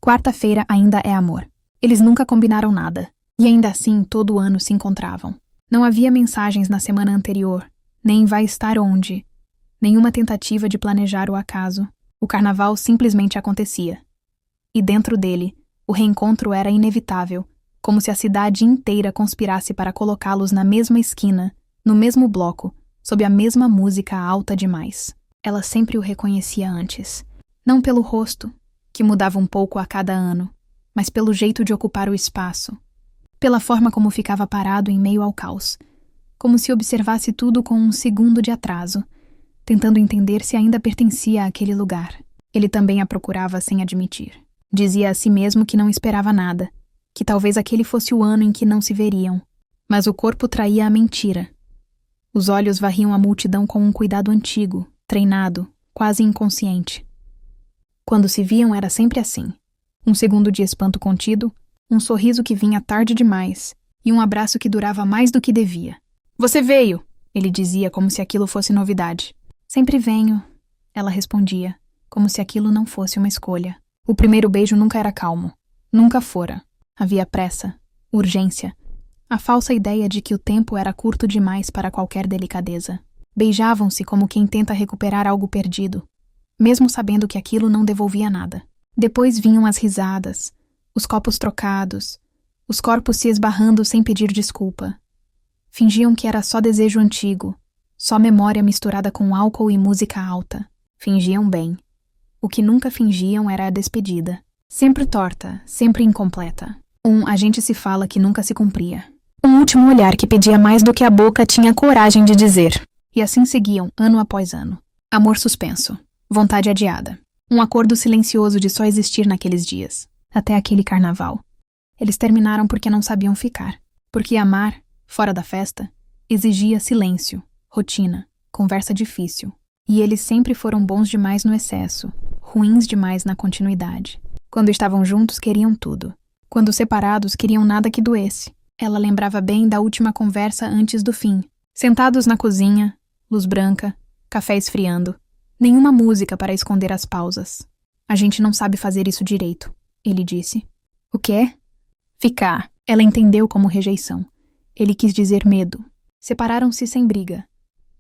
Quarta-feira ainda é amor. Eles nunca combinaram nada. E ainda assim, todo ano se encontravam. Não havia mensagens na semana anterior, nem vai estar onde. Nenhuma tentativa de planejar o acaso. O carnaval simplesmente acontecia. E dentro dele, o reencontro era inevitável, como se a cidade inteira conspirasse para colocá-los na mesma esquina, no mesmo bloco, sob a mesma música alta demais. Ela sempre o reconhecia antes. Não pelo rosto, que mudava um pouco a cada ano, mas pelo jeito de ocupar o espaço. Pela forma como ficava parado em meio ao caos, como se observasse tudo com um segundo de atraso, tentando entender se ainda pertencia àquele lugar. Ele também a procurava sem admitir. Dizia a si mesmo que não esperava nada, que talvez aquele fosse o ano em que não se veriam. Mas o corpo traía a mentira. Os olhos varriam a multidão com um cuidado antigo, treinado, quase inconsciente. Quando se viam era sempre assim. Um segundo de espanto contido, um sorriso que vinha tarde demais e um abraço que durava mais do que devia. "Você veio!" ele dizia como se aquilo fosse novidade. "Sempre venho", ela respondia, como se aquilo não fosse uma escolha. O primeiro beijo nunca era calmo. Nunca fora. Havia pressa, urgência, a falsa ideia de que o tempo era curto demais para qualquer delicadeza. Beijavam-se como quem tenta recuperar algo perdido, mesmo sabendo que aquilo não devolvia nada. Depois vinham as risadas, os copos trocados, os corpos se esbarrando sem pedir desculpa. Fingiam que era só desejo antigo, só memória misturada com álcool e música alta. Fingiam bem. O que nunca fingiam era a despedida. Sempre torta, sempre incompleta. A gente se fala que nunca se cumpria. Um último olhar que pedia mais do que a boca tinha coragem de dizer. E assim seguiam, ano após ano. Amor suspenso. Vontade adiada. Um acordo silencioso de só existir naqueles dias. Até aquele carnaval. Eles terminaram porque não sabiam ficar. Porque amar, fora da festa, exigia silêncio, rotina, conversa difícil. E eles sempre foram bons demais no excesso, ruins demais na continuidade. Quando estavam juntos, queriam tudo. Quando separados, queriam nada que doesse. Ela lembrava bem da última conversa antes do fim. Sentados na cozinha, luz branca, café esfriando. Nenhuma música para esconder as pausas. "A gente não sabe fazer isso direito", ele disse. "O quê?" "Ficar." Ela entendeu como rejeição. Ele quis dizer medo. Separaram-se sem briga,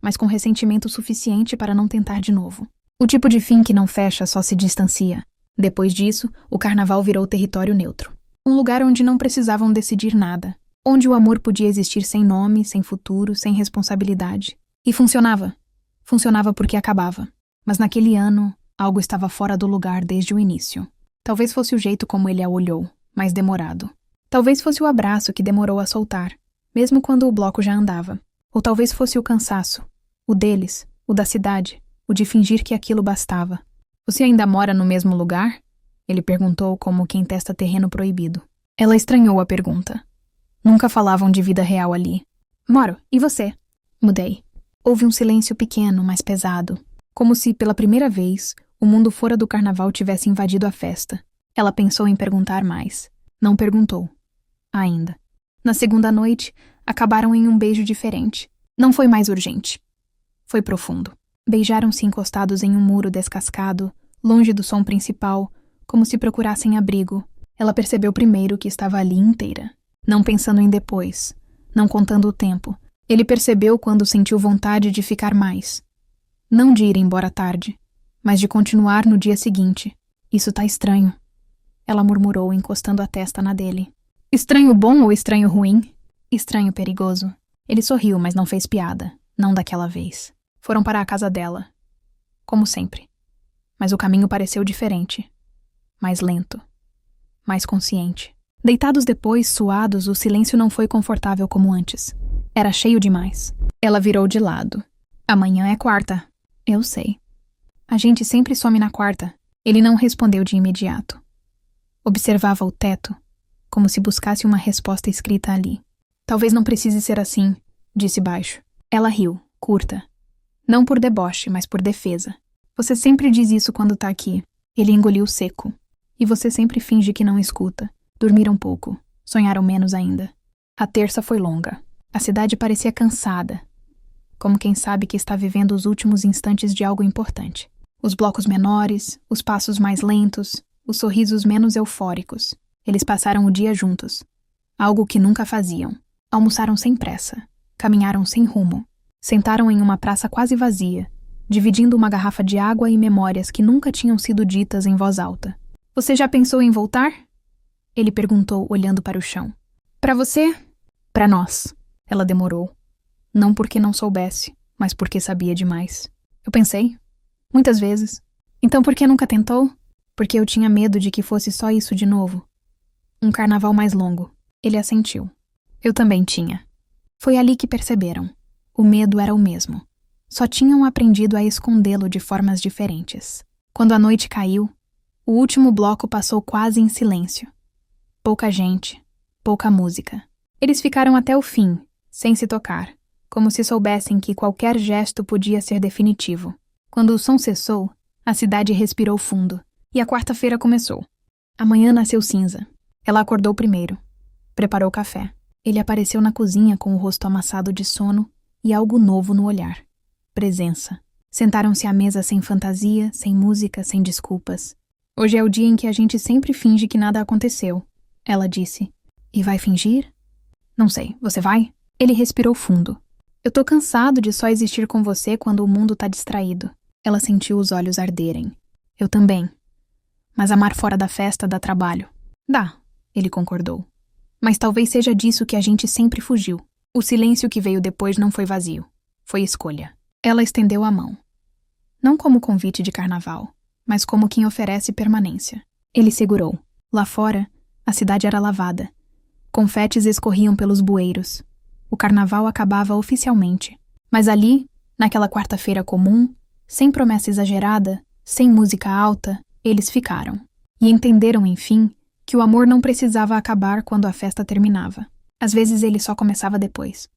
mas com ressentimento suficiente para não tentar de novo. O tipo de fim que não fecha só se distancia. Depois disso, o carnaval virou território neutro. Um lugar onde não precisavam decidir nada. Onde o amor podia existir sem nome, sem futuro, sem responsabilidade. E funcionava. Funcionava porque acabava. Mas naquele ano, algo estava fora do lugar desde o início. Talvez fosse o jeito como ele a olhou, mais demorado. Talvez fosse o abraço que demorou a soltar, mesmo quando o bloco já andava. Ou talvez fosse o cansaço. O deles, o da cidade, o de fingir que aquilo bastava. "Você ainda mora no mesmo lugar?" Ele perguntou como quem testa terreno proibido. Ela estranhou a pergunta. Nunca falavam de vida real ali. "Moro. E você?" "Mudei." Houve um silêncio pequeno, mas pesado. Como se, pela primeira vez, o mundo fora do carnaval tivesse invadido a festa. Ela pensou em perguntar mais. Não perguntou. Ainda. Na segunda noite, acabaram em um beijo diferente. Não foi mais urgente. Foi profundo. Beijaram-se encostados em um muro descascado, longe do som principal, como se procurassem abrigo. Ela percebeu primeiro que estava ali inteira. Não pensando em depois. Não contando o tempo. Ele percebeu quando sentiu vontade de ficar mais. Não de ir embora tarde, mas de continuar no dia seguinte. "Isso tá estranho", ela murmurou, encostando a testa na dele. "Estranho bom ou estranho ruim?" "Estranho perigoso." Ele sorriu, mas não fez piada. Não daquela vez. Foram para a casa dela. Como sempre. Mas o caminho pareceu diferente. Mais lento. Mais consciente. Deitados depois, suados, o silêncio não foi confortável como antes. Era cheio demais. Ela virou de lado. "Amanhã é quarta." "Eu sei." "A gente sempre some na quarta." Ele não respondeu de imediato. Observava o teto, como se buscasse uma resposta escrita ali. "Talvez não precise ser assim", disse baixo. Ela riu, curta. Não por deboche, mas por defesa. "Você sempre diz isso quando tá aqui." Ele engoliu seco. "E você sempre finge que não escuta." Dormiram pouco. Sonharam menos ainda. A terça foi longa. A cidade parecia cansada. Como quem sabe que está vivendo os últimos instantes de algo importante. Os blocos menores, os passos mais lentos, os sorrisos menos eufóricos. Eles passaram o dia juntos, algo que nunca faziam. Almoçaram sem pressa, caminharam sem rumo, sentaram em uma praça quase vazia, dividindo uma garrafa de água e memórias que nunca tinham sido ditas em voz alta. Você já pensou em voltar? Ele perguntou, olhando para o chão. Para você? Para nós. Ela demorou. Não porque não soubesse, mas porque sabia demais. Eu pensei. Muitas vezes. Então por que nunca tentou? Porque eu tinha medo de que fosse só isso de novo. Um carnaval mais longo. Ele assentiu. Eu também tinha. Foi ali que perceberam. O medo era o mesmo. Só tinham aprendido a escondê-lo de formas diferentes. Quando a noite caiu, o último bloco passou quase em silêncio. Pouca gente, pouca música. Eles ficaram até o fim, sem se tocar, como se soubessem que qualquer gesto podia ser definitivo. Quando o som cessou, a cidade respirou fundo, e a quarta-feira começou. A manhã nasceu cinza. Ela acordou primeiro. Preparou café. Ele apareceu na cozinha com o rosto amassado de sono e algo novo no olhar. Presença. Sentaram-se à mesa sem fantasia, sem música, sem desculpas. Hoje é o dia em que a gente sempre finge que nada aconteceu, ela disse. E vai fingir? Não sei, você vai? Ele respirou fundo. Eu tô cansado de só existir com você quando o mundo tá distraído. Ela sentiu os olhos arderem. Eu também. Mas amar fora da festa dá trabalho. Dá, ele concordou. Mas talvez seja disso que a gente sempre fugiu. O silêncio que veio depois não foi vazio. Foi escolha. Ela estendeu a mão. Não como convite de carnaval, mas como quem oferece permanência. Ele segurou. Lá fora, a cidade era lavada. Confetes escorriam pelos bueiros. O carnaval acabava oficialmente. Mas ali, naquela quarta-feira comum, sem promessa exagerada, sem música alta, eles ficaram. E entenderam, enfim, que o amor não precisava acabar quando a festa terminava. Às vezes ele só começava depois.